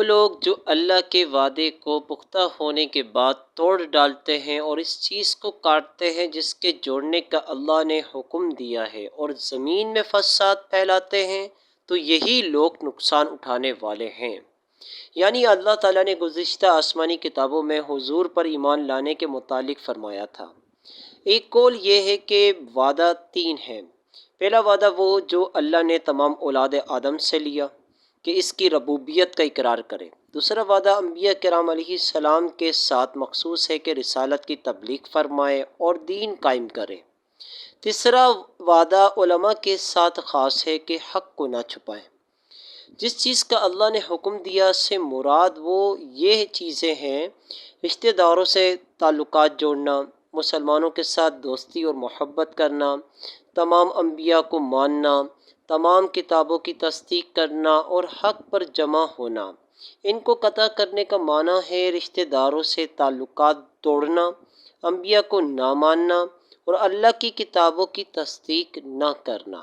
لوگ جو اللہ کے وعدے کو پختہ ہونے کے بعد توڑ ڈالتے ہیں اور اس چیز کو کاٹتے ہیں جس کے جوڑنے کا اللہ نے حکم دیا ہے اور زمین میں فساد پھیلاتے ہیں، تو یہی لوگ نقصان اٹھانے والے ہیں۔ یعنی اللہ تعالیٰ نے گزشتہ آسمانی کتابوں میں حضور پر ایمان لانے کے متعلق فرمایا تھا۔ ایک قول یہ ہے کہ وعدہ تین ہے۔ پہلا وعدہ وہ جو اللہ نے تمام اولاد آدم سے لیا کہ اس کی ربوبیت کا اقرار کرے۔ دوسرا وعدہ انبیاء کرام علیہ السلام کے ساتھ مخصوص ہے کہ رسالت کی تبلیغ فرمائے اور دین قائم کرے۔ تیسرا وعدہ علماء کے ساتھ خاص ہے کہ حق کو نہ چھپائیں۔ جس چیز کا اللہ نے حکم دیا سے مراد وہ یہ چیزیں ہیں: رشتہ داروں سے تعلقات جوڑنا، مسلمانوں کے ساتھ دوستی اور محبت کرنا، تمام انبیاء کو ماننا، تمام کتابوں کی تصدیق کرنا اور حق پر جمع ہونا۔ ان کو قطع کرنے کا معنی ہے رشتہ داروں سے تعلقات توڑنا، انبیاء کو نہ ماننا اور اللہ کی کتابوں کی تصدیق نہ کرنا۔